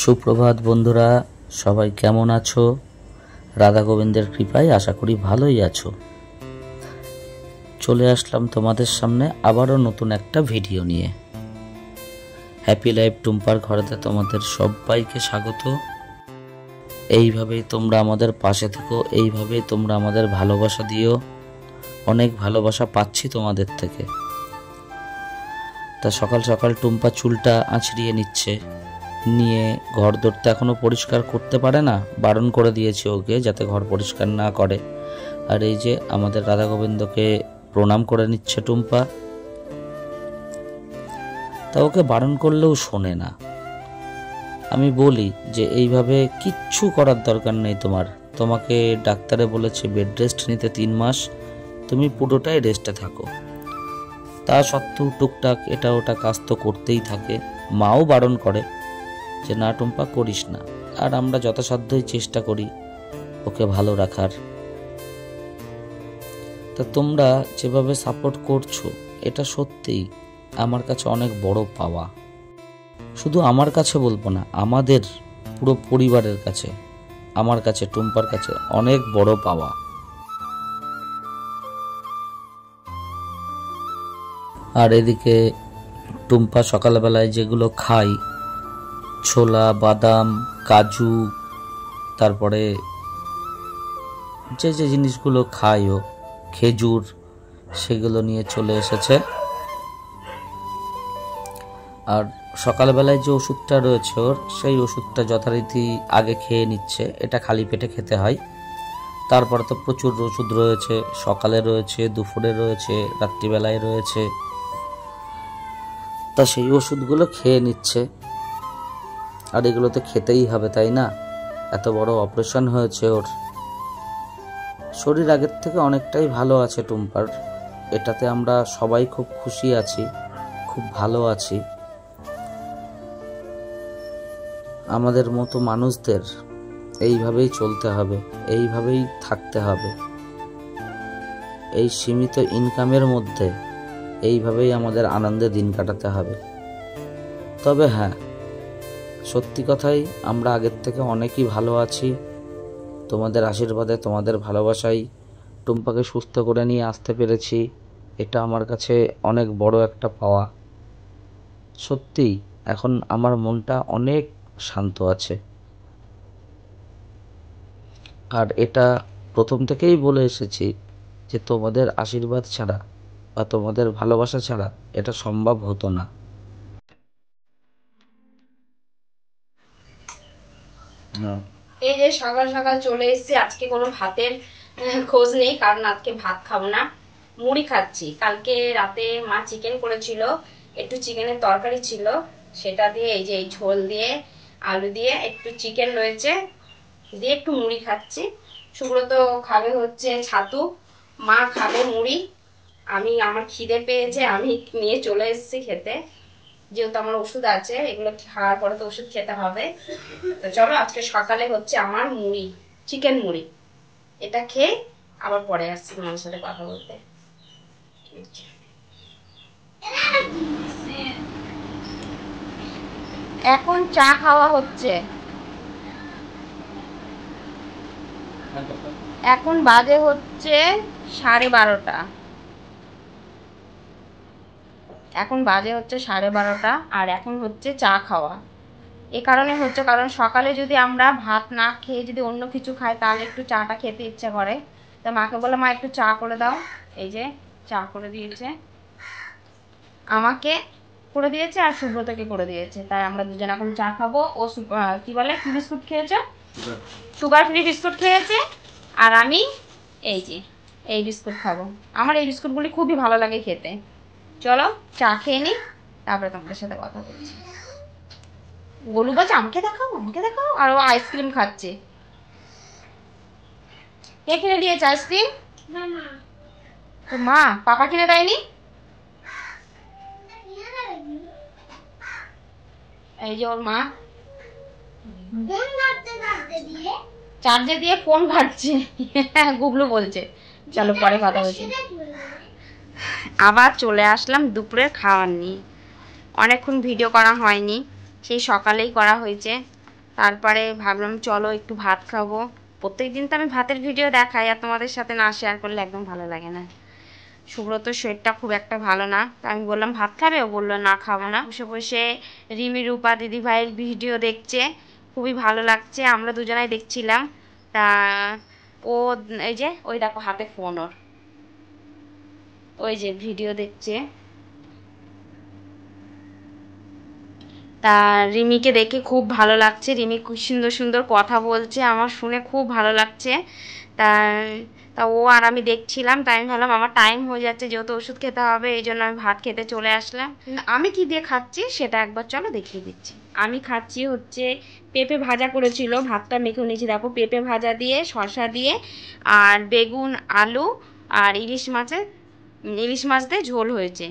সুপ্রভাত বন্ধুরা, সবাই কেমন আছো? রাধা গোবিন্দের কৃপায় আশা করি ভালোই আছো। চলে আসলাম তোমাদের সামনে আবারও নতুন একটা ভিডিও নিয়ে। হ্যাপি লাইফ টুম্পার ঘরেতে তোমাদের সবাইকে স্বাগত। এইভাবেই তোমরা আমাদের পাশে থেকো, এইভাবেই তোমরা আমাদের ভালোবাসা দিও। অনেক ভালোবাসা পাচ্ছি তোমাদের থেকে। তা সকাল সকাল টুম্পা চুলটা আঁচড়িয়ে নিয়ে ঘর দরটা এখনো পরিষ্কার করতে পারে না, বারণ করে দিয়েছে ওকে যাতে ঘর পরিষ্কার না করে। আর এই যে আমাদের রাধা গোবিন্দকে প্রণাম করে নিচ্ছে টুম্পা। তা ওকে বারণ করলেও শোনে না। আমি বলি যে এইভাবে কিচ্ছু করার দরকার নেই তোমাকে ডাক্তারে বলেছে বেড রেস্ট নিতে 3 মাস, তুমি পুরোটাই রেস্টে থাকো। তা সত্ত্বেও টুকটাক এটা ওটা কাজ তো করতেই থাকে। মাও বারণ করে যে না টুম্পা করিস না, আর আমরা যথাসাধ্যই চেষ্টা করি ওকে ভালো রাখার। তা তোমরা যেভাবে সাপোর্ট করছো এটা সত্যিই আমার কাছে অনেক বড় পাওয়া। শুধু আমার কাছে বলবো না, আমাদের পুরো পরিবারের কাছে, আমার কাছে, টুম্পার কাছে অনেক বড় পাওয়া। আর এদিকে টুম্পা সকালবেলায় যেগুলো খাই, ছোলা, বাদাম, কাজু, তারপরে যে যে জিনিসগুলো খাই ও, খেজুর, সেগুলো নিয়ে চলে এসেছে। আর সকালবেলায় যে ওষুধটা রয়েছে ওর, সেই ওষুধটা যথারীতি আগে খেয়ে নিচ্ছে। এটা খালি পেটে খেতে হয়। তারপরে তো প্রচুর ওষুধ রয়েছে, সকালে রয়েছে, দুপুরে রয়েছে, রাত্রিবেলায় রয়েছে। তা সেই ওষুধগুলো খেয়ে নিচ্ছে। আর এগুলো তো খেতেই হবে, তাই না? এত বড় অপারেশন হয়েছে ওর। শরীর আগের থেকে অনেকটাই ভালো আছে টুম্পার, এটাতে আমরা সবাই খুব খুশি আছি, খুব ভালো আছি। আমাদের মতো মানুষদের এইভাবেই চলতে হবে, এইভাবেই থাকতে হবে। এই সীমিত ইনকামের মধ্যে এইভাবেই আমাদের আনন্দে দিন কাটাতে হবে। তবে হ্যাঁ, সত্যি কথাই আমরা আগের থেকে অনেকই ভালো আছি। তোমাদের আশীর্বাদে, তোমাদের ভালোবাসায় টুম্পাকে সুস্থ করে নিয়ে আসতে পেরেছি। এটা আমার কাছে অনেক বড় একটা পাওয়া। সত্যিই এখন আমার মনটা অনেক শান্ত আছে। আর এটা প্রথম থেকেই বলে এসেছি যে তোমাদের আশীর্বাদ ছাড়া বা তোমাদের ভালোবাসা ছাড়া এটা সম্ভব হতো না। এই যে সকাল সকাল চলে এসেছি। আজকে কোনো ভাতের খোঁজ নেই, কারণ আজকে ভাত খাবো না, মুড়ি খাচ্ছি। কালকে রাতে মা চিকেন করেছিল, একটু চিকেনের তরকারি ছিল, সেটা দিয়ে এই যে এই ঝোল দিয়ে আলু দিয়ে একটু চিকেন রয়েছে দিয়ে একটু মুড়ি খাচ্ছি। সুব্রত খাবে হচ্ছে ছাতু, মা খাবে মুড়ি। আমার খিদে পেয়েছে, আমি নিয়ে চলে এসেছি খেতে, যেহেতু আমার ওষুধ আছে, এগুলো খাওয়ার পরে তো ওষুধ খেতে হবে। তো চলো আজকে সকালে হচ্ছে আমার মুড়ি, চিকেন মুড়ি, এটা খেয়ে আবার পরে আসছি তোমার সাথে কথা বলতে। এখন চা খাওয়া হচ্ছে। এখন বাজে হচ্ছে 12:30। এখন বাজে হচ্ছে 12:30, আর এখন হচ্ছে চা খাওয়া। এ কারণে হচ্ছে, কারণ সকালে যদি আমরা ভাত না খেয়ে যদি অন্য কিছু খাই তাহলে একটু চাটা খেতে ইচ্ছা করে। তা মাকে বলে মা একটু চা করে দাও। এই যে চা করে দিয়েছে, আমাকে করে দিয়েছে আর সুব্রতকে করে দিয়েছে। তাই আমরা দুজন এখন চা খাবো। ও কি বলে, কি বিস্কুট খেয়েছে? সুগার ফ্রি বিস্কুট খেয়েছে। আর আমি এই যে এই বিস্কুট খাবো। আমার এই বিস্কুটগুলি খুবই ভালো লাগে খেতে। চলো চা খেয়ে নিই, তারপরে তোমাদের সাথে কথা বলছি। গোলু বলছে আমাকে দেখাও, আমাকে দেখাও, আর ও আইসক্রিম খাচ্ছে। কে কিনে দিয়েছে আইসক্রিম? তো মা, পাপা কিনে দেয়নি? এই যে ওর মা চার্জে দিয়ে ফোন ঘাটছে। গুবলু বলছে। চলো পরে কথা বলছি। আবার চলে আসলাম দুপুরের খাওয়ার নিয়ে। অনেকক্ষণ ভিডিও করা হয়নি, সেই সকালেই করা হয়েছে। তারপরে ভাবলাম চলো একটু ভাত খাবো। প্রত্যেকদিন তো আমি ভাতের ভিডিও দেখাই, আর তোমাদের সাথে না শেয়ার করলে একদম ভালো লাগে না। সুব্রত শরীরটা খুব একটা ভালো না, তা আমি বললাম ভাত খাবে, ও বললো না খাবো না। বসে বসে রিমি রূপা দিদি ভাইয়ের ভিডিও দেখছে, খুবই ভালো লাগছে, আমরা দুজনাই দেখছিলাম। তা ও এই যে ওই দেখো হাতে ফোন, ওর ওই যে ভিডিও দেখছে। তা রিমিকে দেখে খুব ভালো লাগছে, রিমি খুব সুন্দর সুন্দর কথা বলছে, আমার শুনে খুব ভালো লাগছে। তা তা ও আর আমি দেখছিলাম, তাই আমি ভাবলাম আমার টাইম হয়ে যাচ্ছে, যেহেতু ওষুধ খেতে হবে, এই জন্য আমি ভাত খেতে চলে আসলাম। আমি কি দিয়ে খাচ্ছি সেটা একবার চলো দেখিয়ে দিচ্ছি। আমি খাচ্ছি হচ্ছে পেঁপে ভাজা করেছিল, ভাতটা মেখে নিয়েছি দেখো, পেঁপে ভাজা দিয়ে শসা দিয়ে আর বেগুন আলু আর ইলিশ মাছ দিয়ে ঝোল হয়েছে।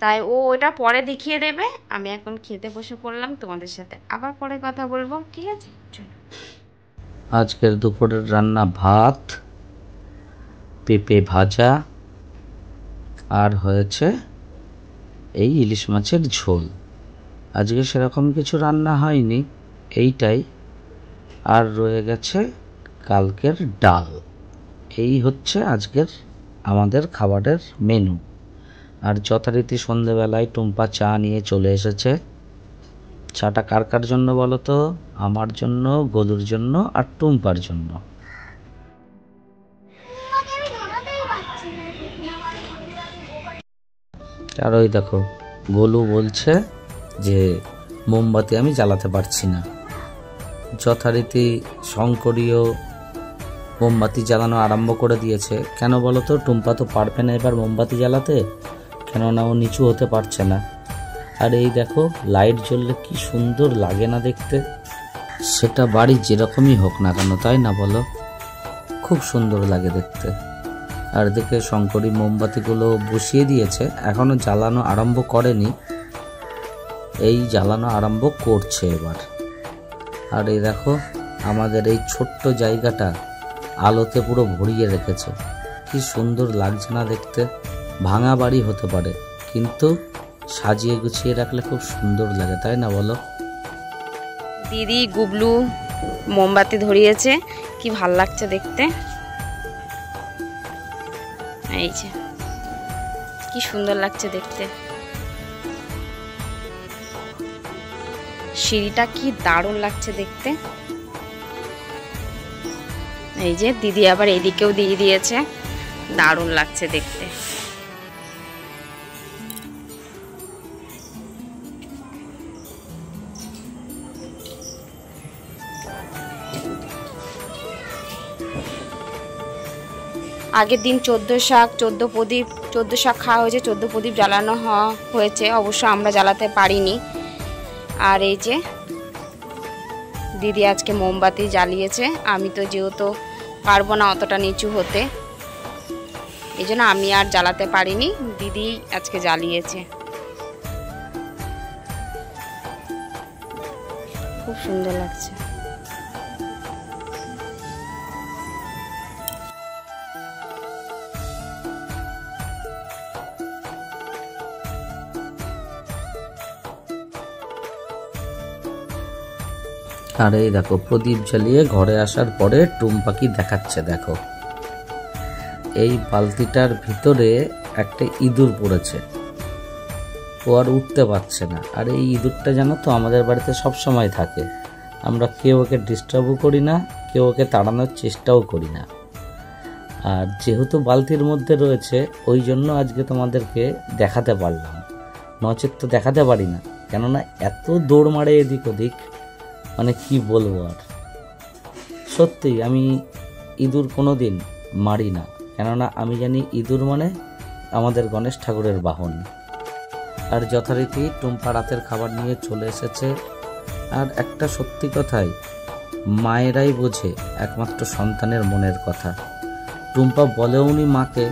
তাই ও ওটা পরে দেখিয়ে দেবে, আমি এখন খেতে বসে পড়লাম, তোমাদের সাথে আবার পরে কথা বলবো, ঠিক আছে? আজকের দুপুরের রান্না ভাত, পেঁপে ভাজা, আর হয়েছে এই ইলিশ মাছের ঝোল। আজকে সেরকম কিছু রান্না হয়নি, এইটাই। আর রয়ে গেছে কালকের ডাল। এই হচ্ছে আজকের আমাদের খাবারের মেনু। আর যথারীতি সন্ধেবেলায় টুম্পা চা নিয়ে চলে এসেছে। চাটা কার কার জন্য বলো তো? আমার জন্য, গোলুর জন্য আর টুম্পার জন্য। আর ওই দেখো গোলু বলছে যে মোমবাতি আমি জ্বালাতে পারছি না। যথারীতি শঙ্করীয় মোমবাতি জ্বালানো আরম্ভ করে দিয়েছে। কেন বলো তো? টুম্পা তো পারবে না এবার মোমবাতি জ্বালাতে, কেননা ও নিচু হতে পারছে না। আর এই দেখো লাইট জ্বললে কি সুন্দর লাগে না দেখতে, সেটা বাড়ি যেরকমই হোক না কেন, তাই না বলো? খুব সুন্দর লাগে দেখতে। আর দেখে শঙ্করী মোমবাতিগুলো বসিয়ে দিয়েছে, এখনো জ্বালানো আরম্ভ করেনি, এই জ্বালানো আরম্ভ করছে এবার। আর এই দেখো আমাদের এই ছোট্ট জায়গাটা আলোতে পুরো ভরিয়ে রেখেছে, কি সুন্দর লাগছে না দেখতে। ভাঙা বাড়ি হতে পারে, কিন্তু সাজিয়ে গুছিয়ে রাখলে খুব সুন্দর লাগে, তাই না বলো? দিদি গুবলু মোমবাতি ধরিয়েছে, কি ভাল লাগছে দেখতে। এই যে কি সুন্দর লাগছে দেখতে, সিঁড়িটা কি দারুণ লাগছে দেখতে। এই যে দিদি আবার এদিকেও দিয়ে দিয়েছে, দারুণ লাগছে দেখতে। আগের দিন 14 শাক 14 শাক খাওয়া হয়েছে, 14 প্রদীপ জ্বালানো হয়েছে, অবশ্য আমরা জ্বালাতে পারিনি। আর এই যে দিদি আজকে মোমবাতি জ্বালিয়েছে, আমি তো যেহেতু পারবো না অতটা নিচু হতে, এই জন্য আমি আর জ্বালাতে পারিনি, দিদি আজকে জ্বালিয়েছে। খুব সুন্দর লাগছে। আর এই দেখো প্রদীপ জ্বালিয়ে ঘরে আসার পরে টুম্পাকি দেখাচ্ছে, দেখো এই বালতিটার ভিতরে একটা ইঁদুর পড়েছে, ও আর উঠতে পারছে না। আর এই ইঁদুরটা জানো তো আমাদের বাড়িতে সব সময় থাকে, আমরা কেউ ওকে ডিস্টার্বও করি না, কেউ ওকে তাড়ানোর চেষ্টাও করি না। আর যেহেতু বালতির মধ্যে রয়েছে ওই জন্য আজকে তোমাদেরকে দেখাতে পারলাম, নচেত তো দেখাতে পারি না, কেননা এত দৌড় মারে এদিক ওদিক, মানে কি বলবো। আর সত্যি আমি ইঁদুর কোনো দিন মারি না, কেননা আমি জানি ইঁদুর মানে আমাদের গণেশ ঠাকুরের বাহন। আর যথারীতি টুম্পা রাতের খাবার নিয়ে চলে এসেছে। আর একটা সত্যি কথাই, মায়েরাই বোঝে একমাত্র সন্তানের মনের কথা। টুম্পা বলেওনি মাকে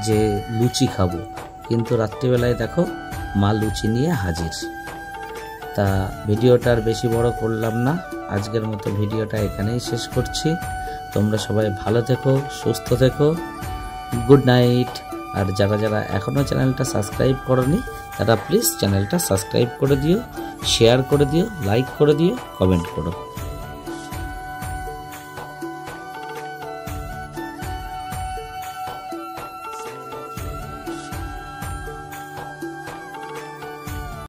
যে লুচি খাবো, কিন্তু রাত্রিবেলায় দেখো মা লুচি নিয়ে হাজির। তা ভিডিওটা আর বেশি বড় করলাম না, আজকের মতো ভিডিওটা এখানেই শেষ করছি। তোমরা সবাই ভালো থেকো, সুস্থ থেকো, গুড নাইট। আর যারা যারা এখনও চ্যানেলটা সাবস্ক্রাইব করোনি তারা প্লিজ চ্যানেলটা সাবস্ক্রাইব করে দিও, শেয়ার করে দিও, লাইক করে দিও, কমেন্ট করো।